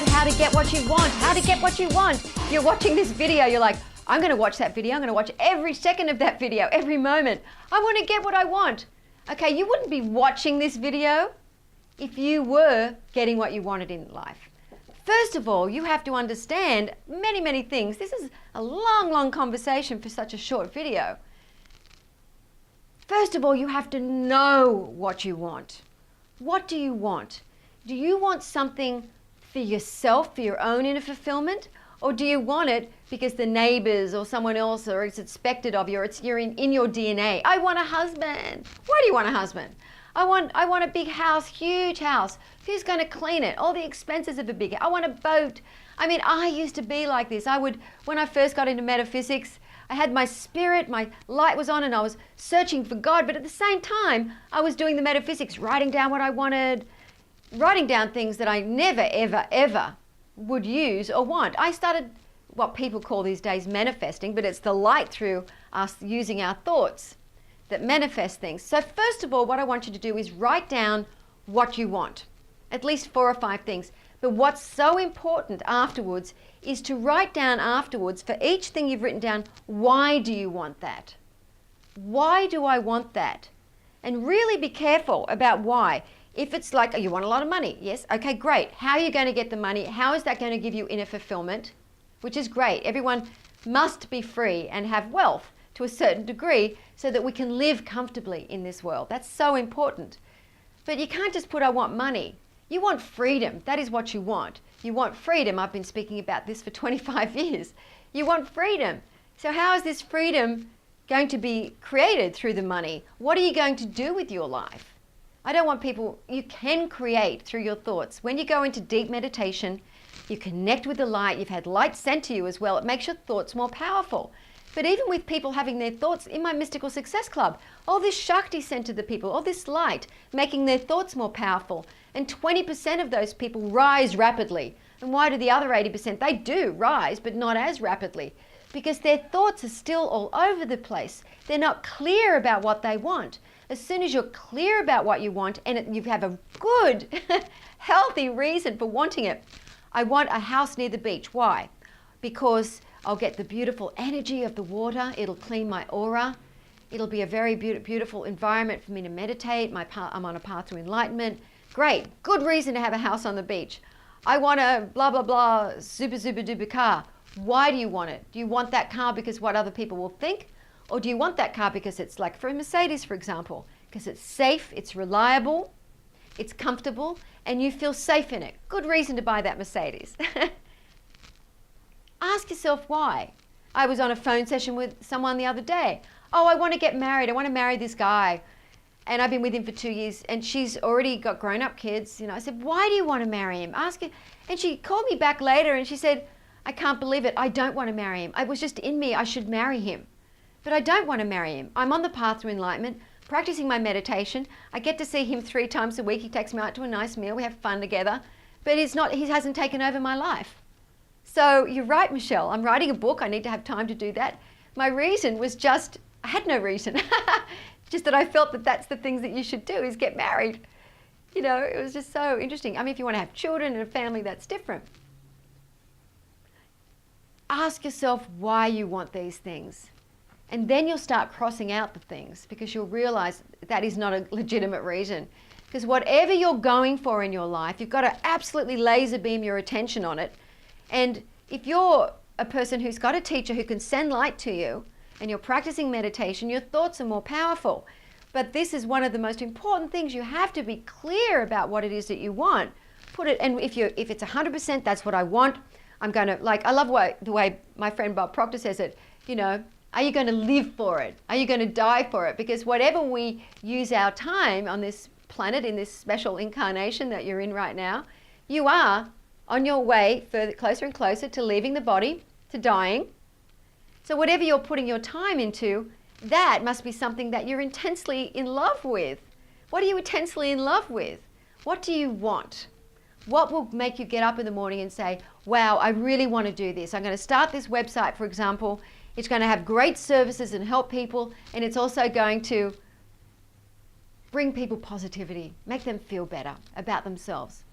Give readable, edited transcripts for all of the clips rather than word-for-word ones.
how to get what you want, how to get what you want. You're watching this video, you're like, I'm going to watch that video. I'm going to watch every second of that video, every moment. I want to get what I want. Okay, you wouldn't be watching this video if you were getting what you wanted in life. First of all, you have to understand many, many things. This is a long, long conversation for such a short video. First of all, you have to know what you want. What do you want? Do you want something for yourself, for your own inner fulfillment? Or do you want it because the neighbors or someone else, or it's expected of you, or you're in your DNA? I want a husband. Why do you want a husband? I want a big house, huge house. Who's going to clean it? All the expenses of a big house. I want a boat. I mean, I used to be like this. When I first got into metaphysics, I had my spirit, my light was on, and I was searching for God. But at the same time, I was doing the metaphysics, writing down what I wanted, writing down things that I never, ever, ever would use or want. I started what people call these days manifesting, but it's the light through us using our thoughts that manifest things. So first of all, what I want you to do is write down what you want, at least 4 or 5 things. But what's so important afterwards is to write down afterwards for each thing you've written down, why do you want that? Why do I want that? And really be careful about why. If it's like, oh, you want a lot of money. Yes, okay, great. How are you going to get the money? How is that going to give you inner fulfillment? Which is great. Everyone must be free and have wealth to a certain degree so that we can live comfortably in this world. That's so important. But you can't just put, I want money. You want freedom. That is what you want. You want freedom. I've been speaking about this for 25 years. You want freedom. So how is this freedom going to be created through the money? What are you going to do with your life? I don't want people, you can create through your thoughts. When you go into deep meditation, you connect with the light, you've had light sent to you as well. It makes your thoughts more powerful. But even with people having their thoughts in my Mystical Success Club, all this shakti sent to the people, all this light, making their thoughts more powerful. And 20% of those people rise rapidly. And why do the other 80%? They do rise, but not as rapidly. Because their thoughts are still all over the place. They're not clear about what they want. As soon as you're clear about what you want, and you have a good, healthy reason for wanting it. I want a house near the beach. Why? Because I'll get the beautiful energy of the water. It'll clean my aura. It'll be a very beautiful environment for me to meditate. I'm on a path to enlightenment. Great. Good reason to have a house on the beach. I want a blah, blah, blah, super, super duper car. Why do you want it? Do you want that car because what other people will think? Or do you want that car because it's like for a Mercedes, for example, because it's safe, it's reliable, it's comfortable, and you feel safe in it? Good reason to buy that Mercedes. Ask yourself why. I was on a phone session with someone the other day. Oh, I want to get married. I want to marry this guy. And I've been with him for 2 years, and she's already got grown-up kids. You know, I said, why do you want to marry him? Ask her. And she called me back later, and she said, I can't believe it. I don't want to marry him. It was just in me. I should marry him. But I don't want to marry him. I'm on the path to enlightenment, practicing my meditation. I get to see him 3 times a week. He takes me out to a nice meal. We have fun together. But he hasn't taken over my life. So you're right, Michelle. I'm writing a book. I need to have time to do that. My reason was just, I had no reason. Just that I felt that that's the things that you should do, is get married. You know, it was just so interesting. I mean, if you want to have children and a family, that's different. Ask yourself why you want these things. And then you'll start crossing out the things, because you'll realize that is not a legitimate reason. Because whatever you're going for in your life, you've got to absolutely laser beam your attention on it. And if you're a person who's got a teacher who can send light to you, and you're practicing meditation, your thoughts are more powerful. But this is one of the most important things. You have to be clear about what it is that you want. Put it, and if it's 100%, that's what I want. I'm going to, like, I love the way my friend Bob Proctor says it, you know, are you going to live for it? Are you going to die for it? Because whatever we use our time on this planet, in this special incarnation that you're in right now, you are on your way further, closer and closer to leaving the body, to dying. So whatever you're putting your time into, that must be something that you're intensely in love with. What are you intensely in love with? What do you want? What will make you get up in the morning and say, wow, I really want to do this. I'm going to start this website, for example. It's going to have great services and help people, and it's also going to bring people positivity, make them feel better about themselves.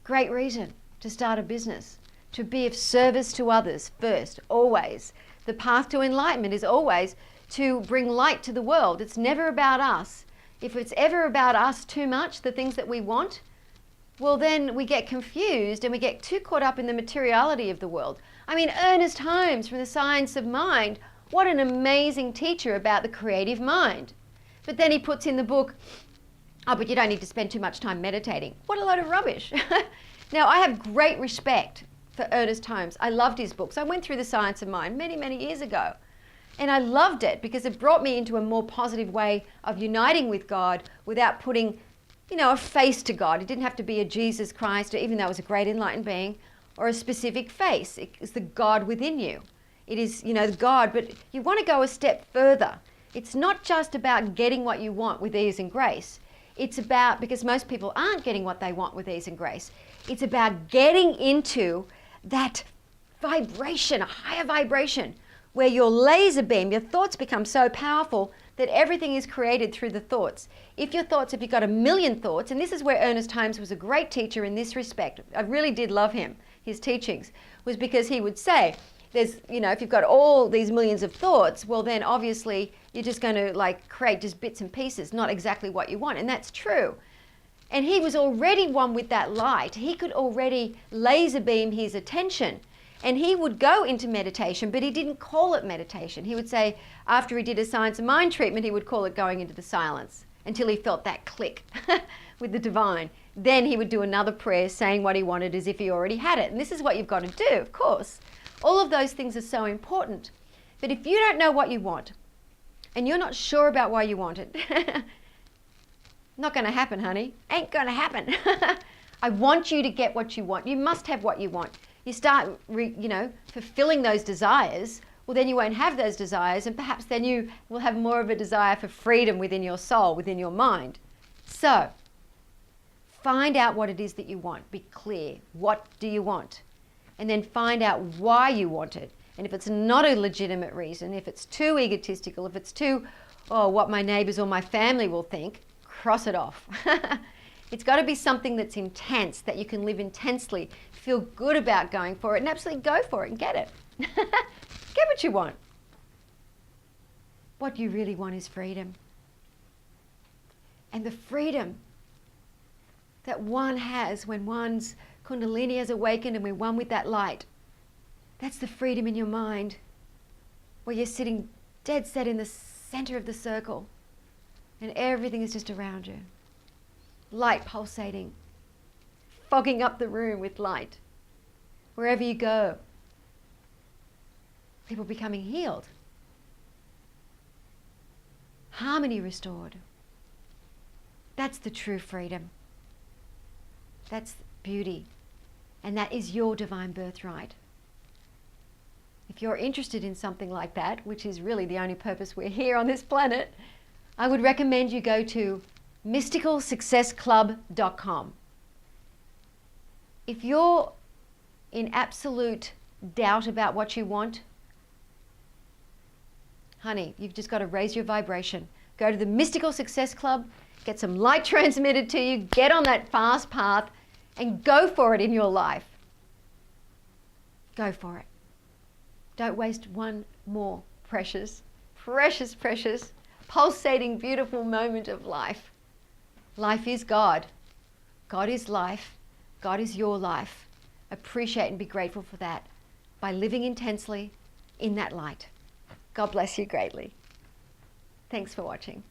Great reason to start a business, to be of service to others first, always. The path to enlightenment is always to bring light to the world. It's never about us. If it's ever about us too much, the things that we want, well, then we get confused and we get too caught up in the materiality of the world. I mean, Earnest Holmes from the Science of Mind, what an amazing teacher about the creative mind. But then he puts in the book, oh, but you don't need to spend too much time meditating. What a load of rubbish. Now, I have great respect for Earnest Holmes. I loved his books. I went through the Science of Mind many, many years ago. And I loved it because it brought me into a more positive way of uniting with God without putting, a face to God. It didn't have to be a Jesus Christ, or even though it was a great enlightened being, or a specific face. It's the God within you. It is, the God, but you want to go a step further. It's not just about getting what you want with ease and grace. It's about, because most people aren't getting what they want with ease and grace, it's about getting into that vibration, a higher vibration, where your laser beam, your thoughts become so powerful that everything is created through the thoughts. If you've got 1 million thoughts, and this is where Earnest Holmes was a great teacher in this respect, I really did love him, his teachings, was because he would say, if you've got all these millions of thoughts, well then obviously you're just going to create just bits and pieces, not exactly what you want. And that's true. And he was already one with that light. He could already laser beam his attention. And he would go into meditation, but he didn't call it meditation. He would say, after he did a Science of Mind treatment, he would call it going into the silence until he felt that click with the divine. Then he would do another prayer saying what he wanted as if he already had it. And this is what you've got to do, of course. All of those things are so important. But if you don't know what you want, and you're not sure about why you want it, not going to happen, honey. Ain't going to happen. I want you to get what you want. You must have what you want. You start, fulfilling those desires, well, then you won't have those desires, and perhaps then you will have more of a desire for freedom within your soul, within your mind. So, find out what it is that you want. Be clear. What do you want? And then find out why you want it. And if it's not a legitimate reason, if it's too egotistical, if it's too, what my neighbors or my family will think, cross it off. It's got to be something that's intense, that you can live intensely, feel good about going for it, and absolutely go for it and get it. Get what you want. What you really want is freedom. And the freedom that one has when one's Kundalini has awakened and we're one with that light. That's the freedom in your mind, where you're sitting dead set in the center of the circle and everything is just around you. Light pulsating, fogging up the room with light. Wherever you go, people becoming healed. Harmony restored. That's the true freedom. That's beauty. And that is your divine birthright. If you're interested in something like that, which is really the only purpose we're here on this planet, I would recommend you go to mysticalsuccessclub.com. If you're in absolute doubt about what you want, honey, you've just got to raise your vibration. Go to the Mystical Success Club, get some light transmitted to you, get on that fast path, and go for it in your life. Go for it. Don't waste one more precious, pulsating, beautiful moment of life. Life is God. God is life. God is your life. Appreciate and be grateful for that by living intensely in that light. God bless you greatly. Thanks for watching.